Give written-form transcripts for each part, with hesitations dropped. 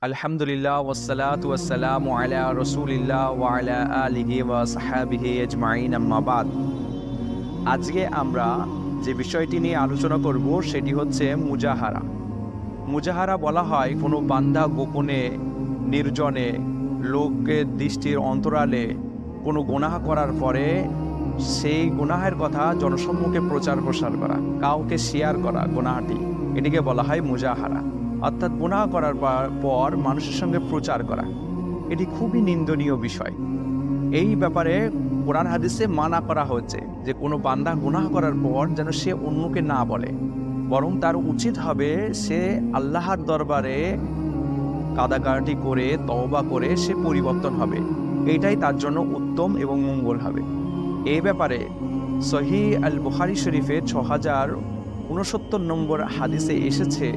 আলহামদুলিল্লাহ ওয়াসসালাতু ওয়াসসালামু আলা রাসূলিল্লাহ ওয়া আলা আলিহি ওয়া সাহবিহি আজমাইন আম্মা বাদ। আজকে আমরা যে বিষয়টি নিয়ে আলোচনা করব সেটি হচ্ছে মুজাহারা। মুজাহারা বলা হয় কোনো বান্দা গোপনে, নির্জনে, লোকের দৃষ্টির অন্তরালে কোনো গুনাহ করার পরে সেই গুনাহের কথা জনসম্মুখে প্রচার প্রসার করা, কাউকে শেয়ার করা গুনাহটি, এটিকে বলা হয় মুজাহারা। অর্থাৎ গুনাহ করার পর মানুষের সঙ্গে প্রচার করা, এটি খুবই নিন্দনীয় বিষয়। এই ব্যাপারে কোরআন হাদিসে মানা করা হয়েছে যে কোনো বান্দা গুনাহ করার পর যেন সে অন্যকে না বলে, বরং তার উচিত হবে সে আল্লাহর দরবারে কাদাকাটি করে তওবা করে সে পরিবর্তন হবে। এইটাই তার জন্য উত্তম এবং মঙ্গল হবে। এই ব্যাপারে সহিহ আল বুখারী শরীফের 6069 নম্বর হাদিসে এসেছে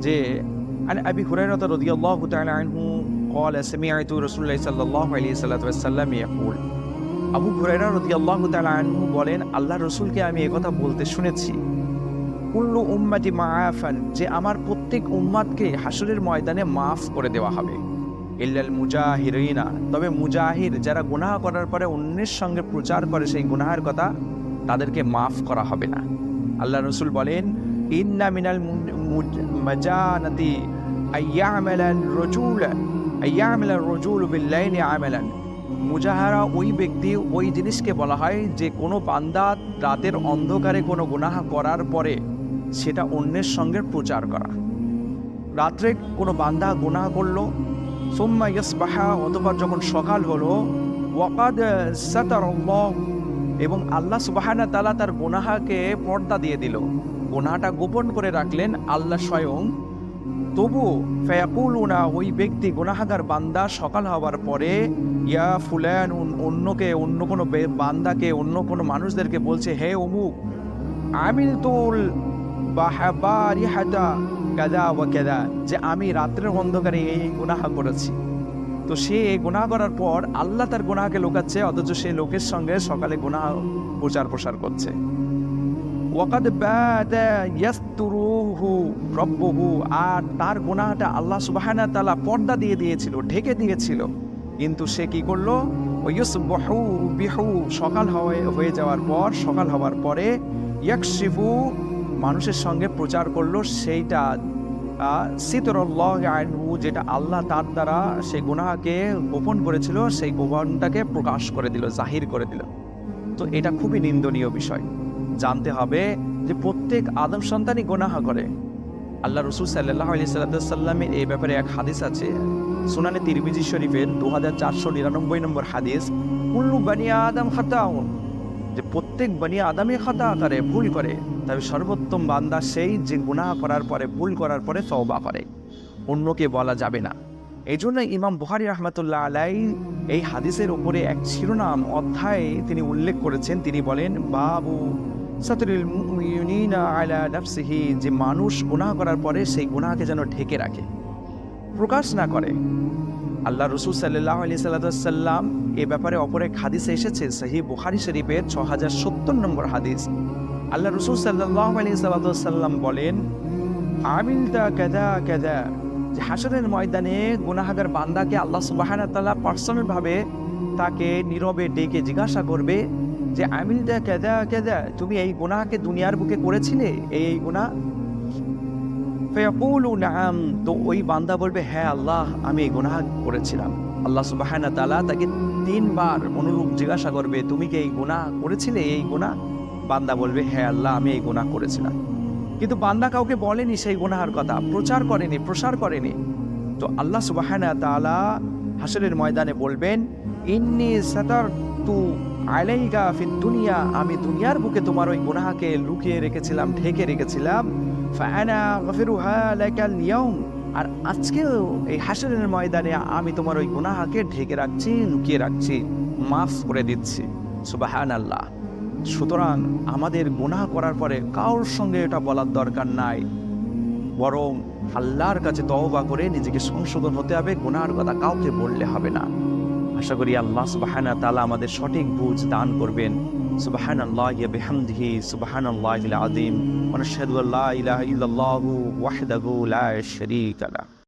যে আন আবি হুরায়রা রাদিয়াল্লাহু তাআলা আনহু قال سمعت رسول الله صلى الله عليه وسلم يقول আবু হুরায়রা রাদিয়াল্লাহু তাআলা আনহু বলেন, আল্লাহর রাসূলকে আমি এই কথা বলতে শুনেছি, কুল্লু উম্মতি মাআফান, যে আমার প্রত্যেক উম্মতকে হাসরের ময়দানে মাফ করে দেওয়া হবে, ইল্লাল মুজাহিরিনা, তবে মুজাহির যারা গুনাহ করার পরে অন্যের সঙ্গে প্রচার করে সেই গুনাহের কথা, তাদেরকে মাফ করা হবে না। আল্লাহর রাসূল বলেন, ইন্না মিনাল মাজানাতি আইয়ামালান রাজুল বিল্লাইলি আমালান। মুজাহারা ওই ব্যক্তি, ওই জিনিসকে বলা হয় যে কোনো বান্দা রাতের অন্ধকারে কোনো গুনাহ করার পরে সেটা অন্যের সঙ্গে প্রচার করা। রাত্রে কোনো বান্দা গুনাহ করলো, সুম্মা ইয়াসবাহা, অতঃপর যখন সকাল হলো, ওয়াকাদ সাতারাল্লাহ, এবং আল্লাহ সুবহানাহু ওয়া তাআলা তার গুনাহকে পর্দা দিয়ে দিল, গুনাহটা গোপন করে রাখলেন আল্লাহ স্বয়ং। তবু ফায়াকুলুনা, ওই ব্যক্তি গুনাহগার বান্দা সকাল হওয়ার পরে ইয়া ফুলান, অন্য কোনো বান্দাকে, অন্য কোনো মানুষদেরকে বলছে, হে অমুক, আমিলতুল বারিহাতা কাযা ওয়া কাযা, যে আমি রাত্রের অন্ধকারে এই গুনাহ করেছি। তো সে এই গুনাহ করার পর আল্লাহ তার গুনাহকে লুকাচ্ছে, অথচ সে লোকের সঙ্গে সকালে গুনাহ প্রচার প্রসার করছে। ওয়াকাদ বাদা ইয়াসতুরুহু রাব্বুহু, আর তার গুনাহটা আল্লাহ সুবহানাহু ওয়া তাআলা পর্দা দিয়ে দিয়েছিল, ঢেকে দিয়েছিল, কিন্তু সে কি করলো, ওয়ায়ুসবিহু বিহু, সকাল হয়ে যাওয়ার পর, সকাল হওয়ার পরে ইয়াকশিফু, মানুষের সঙ্গে প্রচার করলো সেইটা সিতরুল্লাহ আনহু, যেটা আল্লাহ তার দ্বারা সেই গুনাহকে গোপন করেছিল, সেই গোপনটাকে প্রকাশ করে দিল, জাহির করে দিল। তো এটা খুবই নিন্দনীয় বিষয়। জানতে হবে যে প্রত্যেক আদম সন্তানই গুনাহ করে। আল্লাহ রাসূল সাল্লাল্লাহু আলাইহি সাল্লামের এই ব্যাপারে এক হাদিস আছে, সুনানে তিরমিজি শরীফের 2499 নম্বর হাদিস, কুল্লু বানি আদম খাতাউন, যে প্রত্যেক বানি আদমই খাতা করে, ভুল করে, তবে সর্বোত্তম বান্দা সেই যে গুনাহ করার পরে, ভুল করার পরে তওবা করে, অন্যকে বলা যাবে না। এই জন্য ইমাম বুখারী রাহমাতুল্লাহ আলাইহি এই হাদিসের উপরে এক শিরোনাম অধ্যায়ে তিনি উল্লেখ করেছেন। তিনি বলেন, বাবু সাতরিল মুমিনিনা আলা নাফসিহি, যে মানুষ গুনাহ করার পরে সেই গুনাহকে যেন ঢেকে রাখে, প্রকাশ না করে। আল্লাহ রাসূল সাল্লাল্লাহু আলাইহি সাল্লাম এ ব্যাপারে অপর এক হাদিসে এসেছে, সহিহ বুখারী শরীফের 6070 নম্বর হাদিস। আল্লাহ রাসূল সাল্লাল্লাহু আলাইহি সাল্লাম বলেন, আমিলতা কাযা কাযা, যে হাসরের ময়দানে গুনাহগার বান্দাকে আল্লাহ সুবহানাহু ওয়া তাআলা পার্সোনাল ভাবে তাকে নীরবে ডেকে জিজ্ঞাসা করবে যে আমিলতা কাযা কাযা, তুমি এই গুনাহকে দুনিয়ার বুকে করেছিলে, এই গুনাহ? ফায়াকুলু নাআম, তো ওই বান্দা বলবে, হ্যাঁ আল্লাহ, আমি এই গুনাহ করেছিলাম। আল্লাহ সুবহানাহু ওয়া তাআলা তাকে 3 বার অনুরূপ জিজ্ঞাসা করবে, তুমি কি এই গুনাহ করেছিলে, এই গুনাহ? বান্দা বলবে, হ্যাঁ আল্লাহ, আমি এই গুনাহ করেছিলাম। কিন্তু বান্দা কাউকে বলেনি সেই গুনাহের কথা, প্রচার করেনি, প্রসার করেনি। তো আল্লাহ সুবহানাহু ওয়া তাআলা হাসরের ময়দানে বলবেন, ইন্নী সাতারতু আলাইকা ফিদ দুনিয়া, আমি দুনিয়ার বুকে তোমার ওই গুনাহকে লুকিয়ে রেখেছিলাম, ঢেকে রেখেছিলাম। ফাআনা গাফিরুহা লাকাল ইয়াউম, আর আজকেও এই হাসরের ময়দানে আমি তোমার ওই গুনাহকে ঢেকে রাখছি, লুকিয়ে রাখছি, মাফ করে দিচ্ছি। সুবহানাল্লাহ। সুতরাং আমাদের গুনাহ করার পরে কারোর সঙ্গে এটা বলার দরকার নাই, বরং আল্লাহর কাছে তওবা করে নিজেকে সংশোধন হতে হবে, গুনাহের কথা কাউকে বললে হবে না। আশা করি আল্লাহ সুবহানাহু ওয়া তাআলা আমাদের সঠিক বুঝ দান করবেন। সুবহানাল্লাহি ওয়া বিহামদিহি, সুবহানাল্লাহিল আযীম, ওয়া নাশহাদু আল্লা ইলাহা ইল্লাল্লাহু ওয়াহদাহু লা শারীকা লাহু।